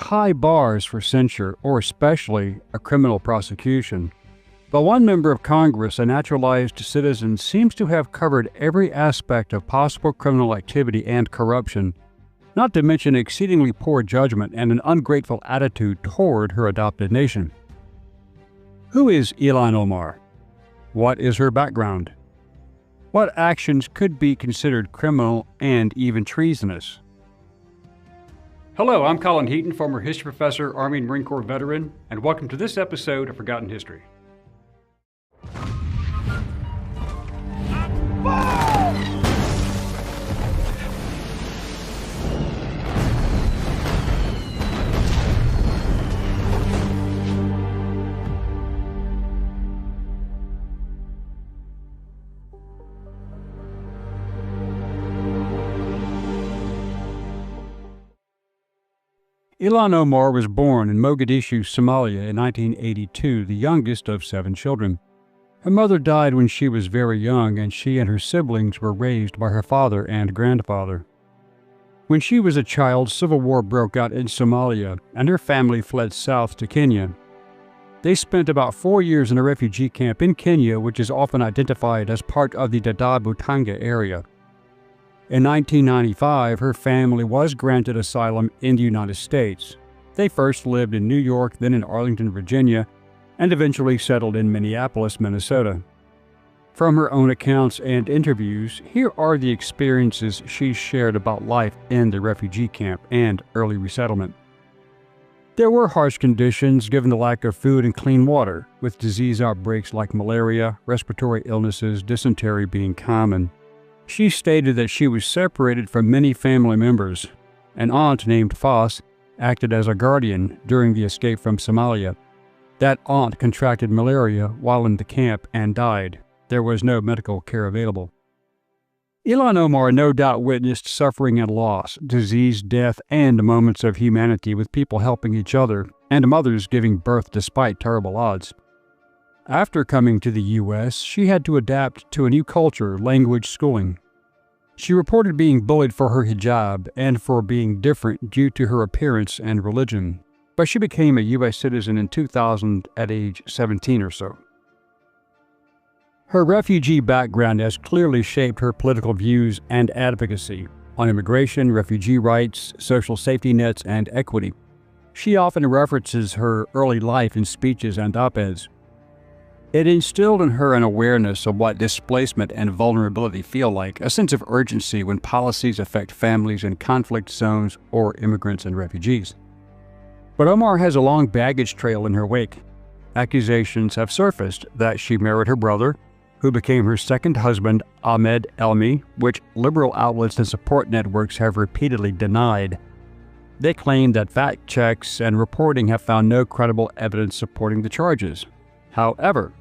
high bars for censure, or especially a criminal prosecution. But one member of Congress, a naturalized citizen, seems to have covered every aspect of possible criminal activity and corruption, not to mention exceedingly poor judgment and an ungrateful attitude toward her adopted nation. Who is Ilhan Omar? What is her background? What actions could be considered criminal and even treasonous? Hello, I'm Colin Heaton, former history professor, Army and Marine Corps veteran, and welcome to this episode of Forgotten History. Ilhan Omar was born in Mogadishu, Somalia in 1982, the youngest of 7 children. Her mother died when she was very young, and she and her siblings were raised by her father and grandfather. When she was a child, civil war broke out in Somalia, and her family fled south to Kenya. They spent about 4 years in a refugee camp in Kenya, which is often identified as part of the Dadaab-Butanga area. In 1995, her family was granted asylum in the United States. They first lived in New York, then in Arlington, Virginia, and eventually settled in Minneapolis, Minnesota. From her own accounts and interviews, here are the experiences she shared about life in the refugee camp and early resettlement. There were harsh conditions given the lack of food and clean water, with disease outbreaks like malaria, respiratory illnesses, dysentery being common. She stated that she was separated from many family members. An aunt named Foss acted as a guardian during the escape from Somalia. That aunt contracted malaria while in the camp and died. There was no medical care available. Ilhan Omar no doubt witnessed suffering and loss, disease, death, and moments of humanity with people helping each other and mothers giving birth despite terrible odds. After coming to the U.S., she had to adapt to a new culture, language, schooling. She reported being bullied for her hijab and for being different due to her appearance and religion, but she became a U.S. citizen in 2000 at age 17 or so. Her refugee background has clearly shaped her political views and advocacy on immigration, refugee rights, social safety nets, and equity. She often references her early life in speeches and op-eds. It instilled in her an awareness of what displacement and vulnerability feel like, a sense of urgency when policies affect families in conflict zones or immigrants and refugees. But Omar has a long baggage trail in her wake. Accusations have surfaced that she married her brother, who became her second husband, Ahmed Elmi, which liberal outlets and support networks have repeatedly denied. They claim that fact checks and reporting have found no credible evidence supporting the charges. However,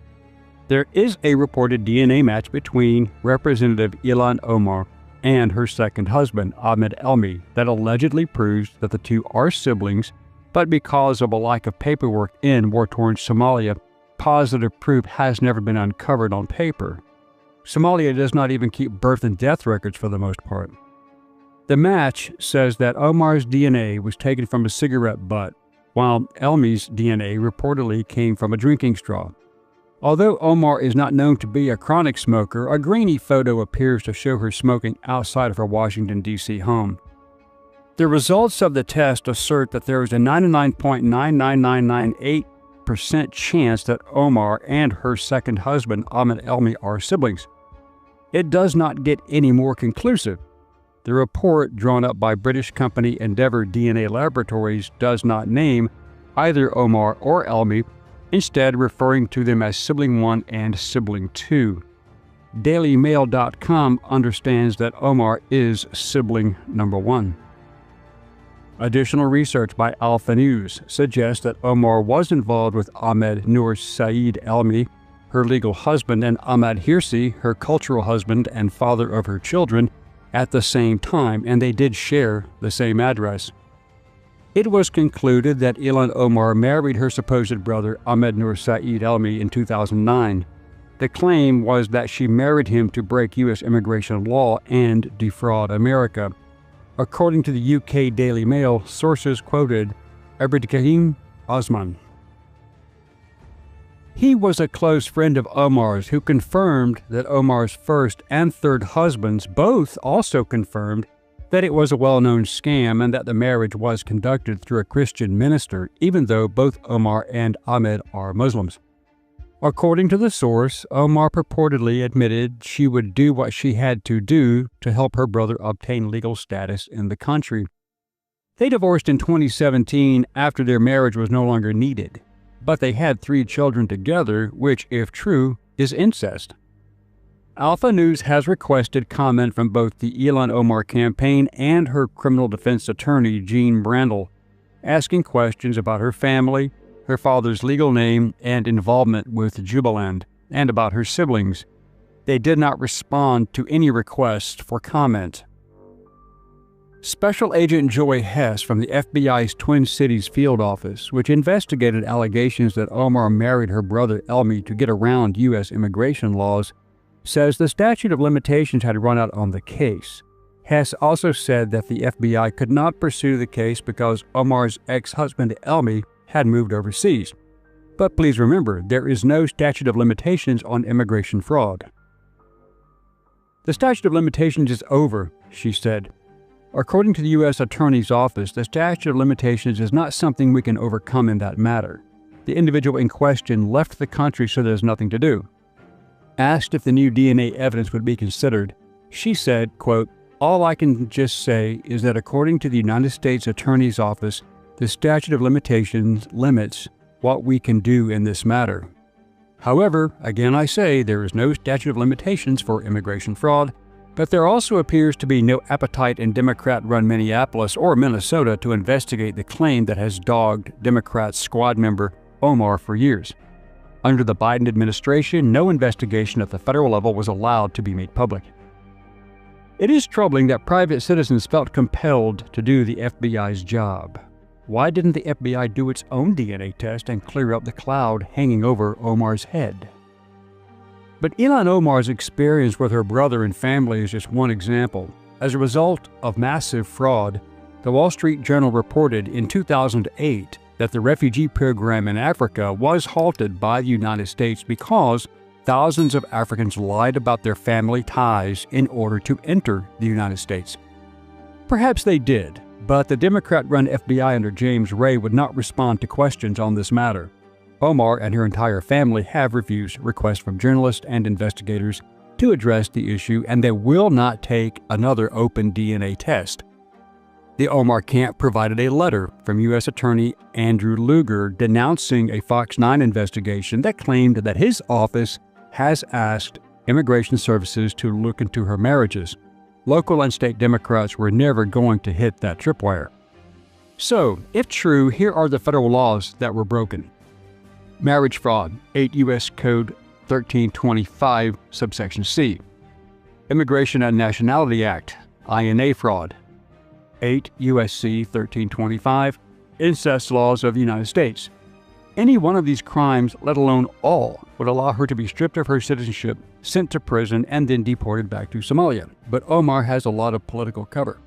there is a reported DNA match between Representative Ilhan Omar and her second husband, Ahmed Elmi, that allegedly proves that the two are siblings, but because of a lack of paperwork in war-torn Somalia, positive proof has never been uncovered on paper. Somalia does not even keep birth and death records for the most part. The match says that Omar's DNA was taken from a cigarette butt, while Elmi's DNA reportedly came from a drinking straw. Although Omar is not known to be a chronic smoker, a grainy photo appears to show her smoking outside of her Washington, D.C. home. The results of the test assert that there is a 99.99998% chance that Omar and her second husband, Ahmed Elmi, are siblings. It does not get any more conclusive. The report, drawn up by British company Endeavour DNA Laboratories, does not name either Omar or Elmi, instead referring to them as Sibling 1 and Sibling 2. DailyMail.com understands that Omar is Sibling number 1. Additional research by Alpha News suggests that Omar was involved with Ahmed Nur Saeed Elmi, her legal husband, and Ahmad Hirsi, her cultural husband and father of her children, at the same time, and they did share the same address. It was concluded that Ilhan Omar married her supposed brother Ahmed Nur Saeed Elmi in 2009. The claim was that she married him to break U.S. immigration law and defraud America. According to the UK Daily Mail, sources quoted, Abdulrahim Osman. He was a close friend of Omar's who confirmed that Omar's first and third husbands both also confirmed that it was a well-known scam and that the marriage was conducted through a Christian minister, even though both Omar and Ahmed are Muslims. According to the source, Omar purportedly admitted she would do what she had to do to help her brother obtain legal status in the country. They divorced in 2017 after their marriage was no longer needed, but they had 3 children together, which, if true, is incest. Alpha News has requested comment from both the Ilhan Omar campaign and her criminal defense attorney, Jean Brandel, asking questions about her family, her father's legal name, and involvement with Jubaland, and about her siblings. They did not respond to any request for comment. Special Agent Joy Hess from the FBI's Twin Cities field office, which investigated allegations that Omar married her brother Elmi to get around U.S. immigration laws, says the statute of limitations had run out on the case. Hess also said that the FBI could not pursue the case because Omar's ex-husband Elmi had moved overseas. But please remember, there is no statute of limitations on immigration fraud. The statute of limitations is over, she said. According to the U.S. Attorney's Office, the statute of limitations is not something we can overcome in that matter. The individual in question left the country, so there's nothing to do. Asked if the new DNA evidence would be considered, she said, quote, "All I can just say is that according to the United States Attorney's Office, the statute of limitations limits what we can do in this matter. However, again I say, there is no statute of limitations for immigration fraud, but there also appears to be no appetite in Democrat-run Minneapolis or Minnesota to investigate the claim that has dogged Democrat squad member Omar for years. Under the Biden administration, no investigation at the federal level was allowed to be made public." It is troubling that private citizens felt compelled to do the FBI's job. Why didn't the FBI do its own DNA test and clear up the cloud hanging over Omar's head? But Ilhan Omar's experience with her brother and family is just one example. As a result of massive fraud, the Wall Street Journal reported in 2008 that the refugee program in Africa was halted by the United States because thousands of Africans lied about their family ties in order to enter the United States. Perhaps they did, but the Democrat-run FBI under James Ray would not respond to questions on this matter. Omar and her entire family have refused requests from journalists and investigators to address the issue, and they will not take another open DNA test. The Omar camp provided a letter from U.S. Attorney Andrew Luger denouncing a Fox 9 investigation that claimed that his office has asked immigration services to look into her marriages. Local and state Democrats were never going to hit that tripwire. So, if true, here are the federal laws that were broken. Marriage fraud, 8 U.S. Code 1325, subsection C. Immigration and Nationality Act, INA fraud, 8 U.S.C. 1325, incest laws of the United States. Any one of these crimes, let alone all, would allow her to be stripped of her citizenship, sent to prison, and then deported back to Somalia. But Omar has a lot of political cover.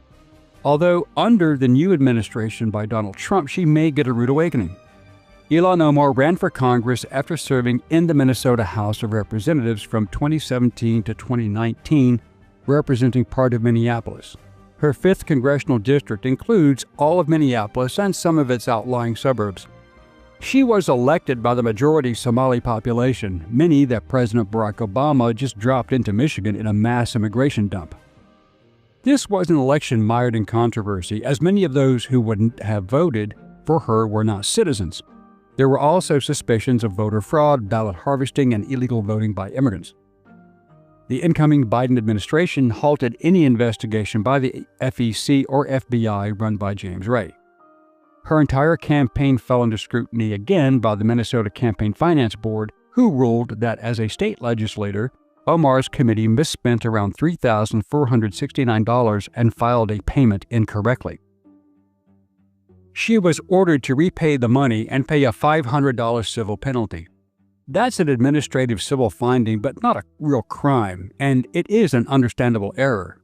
Although under the new administration by Donald Trump, she may get a rude awakening. Ilhan Omar ran for Congress after serving in the Minnesota House of Representatives from 2017 to 2019, representing part of Minneapolis. Her 5th congressional district includes all of Minneapolis and some of its outlying suburbs. She was elected by the majority Somali population, many that President Barack Obama just dropped into Michigan in a mass immigration dump. This was an election mired in controversy, as many of those who wouldn't have voted for her were not citizens. There were also suspicions of voter fraud, ballot harvesting, and illegal voting by immigrants. The incoming Biden administration halted any investigation by the FEC or FBI run by James Ray. Her entire campaign fell under scrutiny again by the Minnesota Campaign Finance Board, who ruled that as a state legislator, Omar's committee misspent around $3,469 and filed a payment incorrectly. She was ordered to repay the money and pay a $500 civil penalty. That's an administrative civil finding, but not a real crime, and it is an understandable error.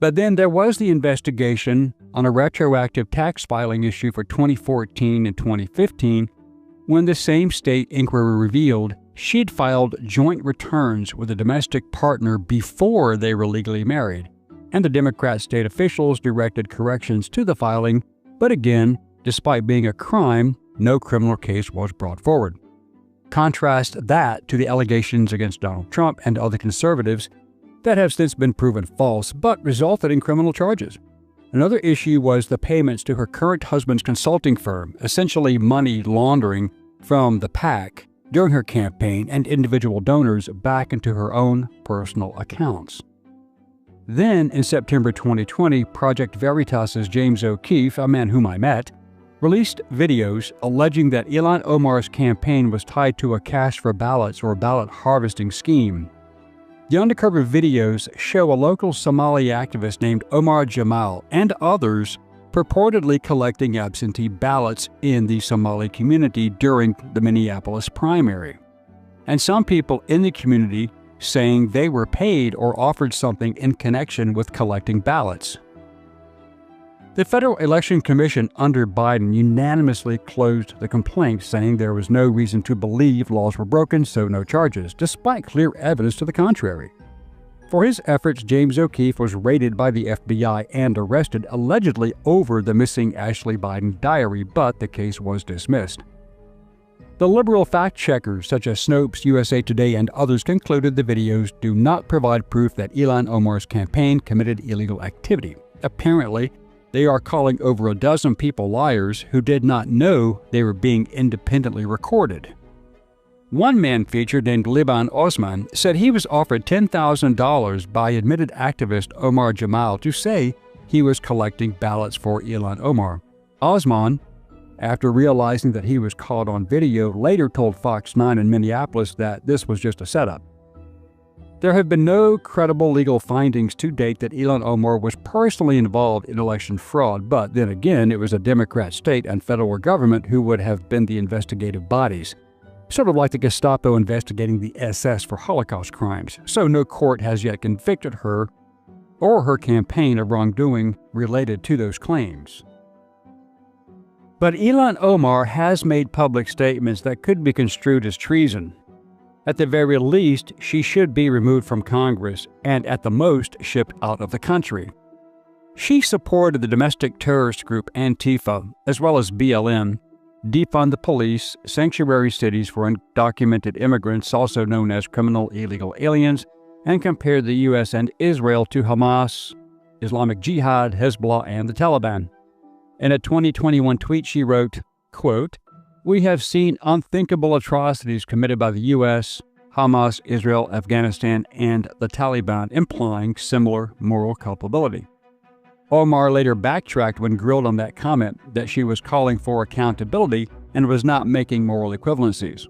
But then there was the investigation on a retroactive tax filing issue for 2014 and 2015, when the same state inquiry revealed she'd filed joint returns with a domestic partner before they were legally married, and the Democrat state officials directed corrections to the filing, but again, despite being a crime, no criminal case was brought forward. Contrast that to the allegations against Donald Trump and other conservatives that have since been proven false but resulted in criminal charges. Another issue was the payments to her current husband's consulting firm, essentially money laundering from the PAC during her campaign and individual donors back into her own personal accounts. Then, in September 2020, Project Veritas's James O'Keefe, a man whom I met, released videos alleging that Ilhan Omar's campaign was tied to a cash for ballots or ballot harvesting scheme. The undercover videos show a local Somali activist named Omar Jamal and others purportedly collecting absentee ballots in the Somali community during the Minneapolis primary, and some people in the community saying they were paid or offered something in connection with collecting ballots. The Federal Election Commission under Biden unanimously closed the complaint, saying there was no reason to believe laws were broken, so no charges, despite clear evidence to the contrary. For his efforts, James O'Keefe was raided by the FBI and arrested, allegedly over the missing Ashley Biden diary, but the case was dismissed. The liberal fact-checkers such as Snopes, USA Today, and others concluded the videos do not provide proof that Ilhan Omar's campaign committed illegal activity. Apparently, they are calling over a dozen people liars who did not know they were being independently recorded. One man featured named Liban Osman said he was offered $10,000 by admitted activist Omar Jamal to say he was collecting ballots for Ilhan Omar. Osman, after realizing that he was caught on video, later told Fox 9 in Minneapolis that this was just a setup. There have been no credible legal findings to date that Ilhan Omar was personally involved in election fraud, but then again, it was a Democrat state and federal government who would have been the investigative bodies. Sort of like the Gestapo investigating the SS for Holocaust crimes, so no court has yet convicted her or her campaign of wrongdoing related to those claims. But Ilhan Omar has made public statements that could be construed as treason. At the very least, she should be removed from Congress and at the most shipped out of the country. She supported the domestic terrorist group Antifa, as well as BLM, defund the police, sanctuary cities for undocumented immigrants, also known as criminal illegal aliens, and compared the U.S. and Israel to Hamas, Islamic Jihad, Hezbollah, and the Taliban. In a 2021 tweet, she wrote, quote, "We have seen unthinkable atrocities committed by the U.S., Hamas, Israel, Afghanistan, and the Taliban, implying similar moral culpability." Omar later backtracked when grilled on that comment that she was calling for accountability and was not making moral equivalencies.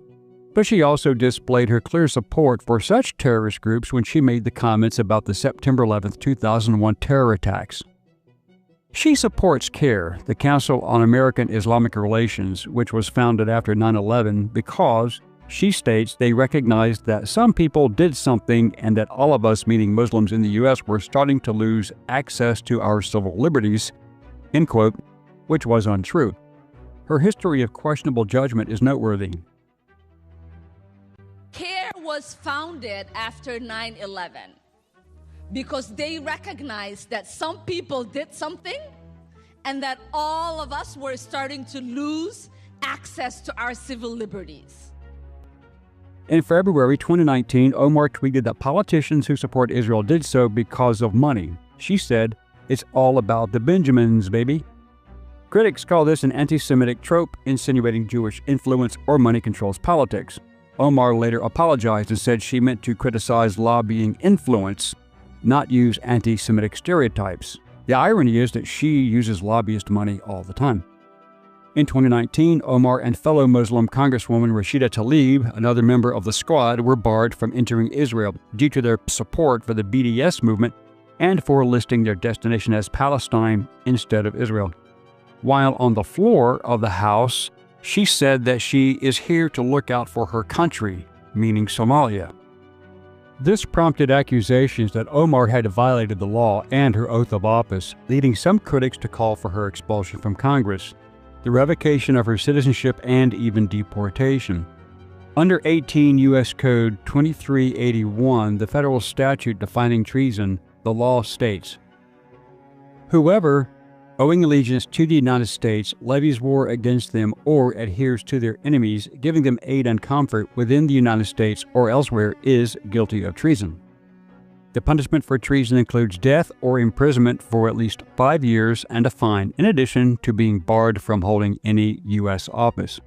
But she also displayed her clear support for such terrorist groups when she made the comments about the September 11, 2001 terror attacks. She supports CARE, the Council on American Islamic Relations, which was founded after 9/11 because, she states, they recognized that some people did something and that all of us, meaning Muslims in the U.S., were starting to lose access to our civil liberties, end quote, which was untrue. Her history of questionable judgment is noteworthy. CARE was founded after 9/11 because they recognized that some people did something and that all of us were starting to lose access to our civil liberties. In February 2019, Omar tweeted that politicians who support Israel did so because of money. She said, "It's all about the Benjamins, baby." Critics call this an anti-Semitic trope, insinuating Jewish influence or money controls politics. Omar later apologized and said she meant to criticize lobbying influence, not use anti-Semitic stereotypes. The irony is that she uses lobbyist money all the time. In 2019, Omar and fellow Muslim Congresswoman Rashida Tlaib, another member of the squad, were barred from entering Israel due to their support for the BDS movement and for listing their destination as Palestine instead of Israel. While on the floor of the House, she said that she is here to look out for her country, meaning Somalia. This prompted accusations that Omar had violated the law and her oath of office, leading some critics to call for her expulsion from Congress, the revocation of her citizenship, and even deportation. Under 18 U.S. Code 2381, the federal statute defining treason, the law states, "Whoever, owing allegiance to the United States, levies war against them or adheres to their enemies, giving them aid and comfort within the United States or elsewhere, is guilty of treason." The punishment for treason includes death or imprisonment for at least 5 years and a fine, in addition to being barred from holding any U.S. office.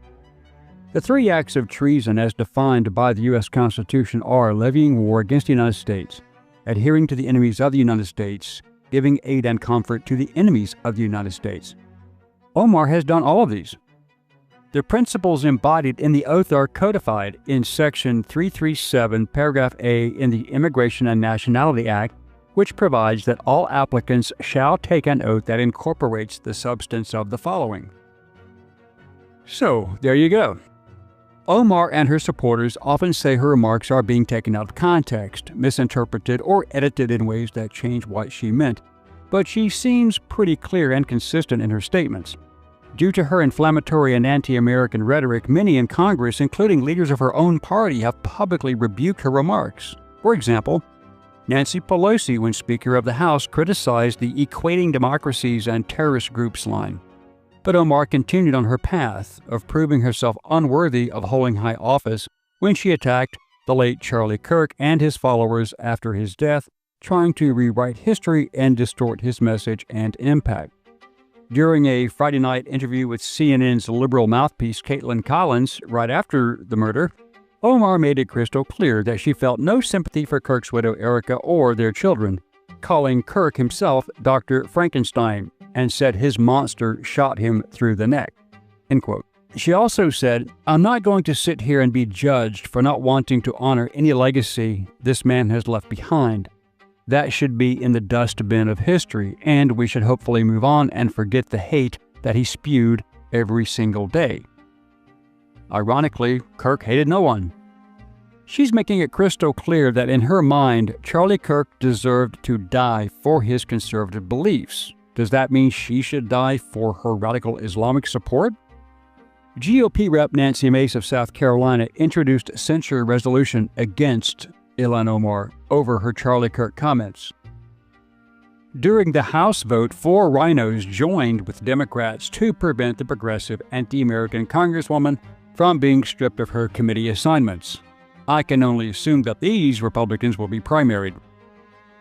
The 3 acts of treason as defined by the U.S. Constitution are levying war against the United States, adhering to the enemies of the United States, giving aid and comfort to the enemies of the United States. Omar has done all of these. The principles embodied in the oath are codified in Section 337, Paragraph A in the Immigration and Nationality Act, which provides that all applicants shall take an oath that incorporates the substance of the following. So, there you go. Omar and her supporters often say her remarks are being taken out of context, misinterpreted, or edited in ways that change what she meant, but she seems pretty clear and consistent in her statements. Due to her inflammatory and anti-American rhetoric, many in Congress, including leaders of her own party, have publicly rebuked her remarks. For example, Nancy Pelosi, when Speaker of the House, criticized the equating democracies and terrorist groups line. But Omar continued on her path of proving herself unworthy of holding high office when she attacked the late Charlie Kirk and his followers after his death, trying to rewrite history and distort his message and impact. During a Friday night interview with CNN's liberal mouthpiece Caitlin Collins right after the murder, Omar made it crystal clear that she felt no sympathy for Kirk's widow Erica or their children, calling Kirk himself Dr. Frankenstein, and said his monster shot him through the neck. End quote. She also said, "I'm not going to sit here and be judged for not wanting to honor any legacy this man has left behind. That should be in the dustbin of history, and we should hopefully move on and forget the hate that he spewed every single day." Ironically, Kirk hated no one. She's making it crystal clear that in her mind, Charlie Kirk deserved to die for his conservative beliefs. Does that mean she should die for her radical Islamic support? GOP Rep Nancy Mace of South Carolina introduced a censure resolution against Ilhan Omar over her Charlie Kirk comments. During the House vote, 4 rhinos joined with Democrats to prevent the progressive anti-American Congresswoman from being stripped of her committee assignments. I can only assume that these Republicans will be primaried.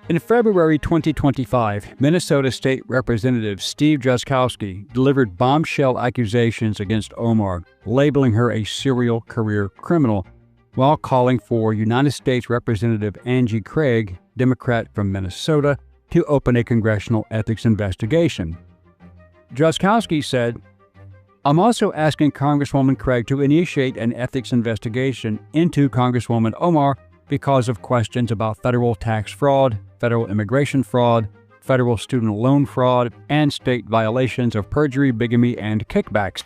In February 2025, Minnesota State Representative Steve Drazkowski delivered bombshell accusations against Omar, labeling her a serial career criminal, while calling for United States Representative Angie Craig, Democrat from Minnesota, to open a congressional ethics investigation. Drazkowski said, "I'm also asking Congresswoman Craig to initiate an ethics investigation into Congresswoman Omar because of questions about federal tax fraud, federal immigration fraud, federal student loan fraud, and state violations of perjury, bigamy, and kickbacks."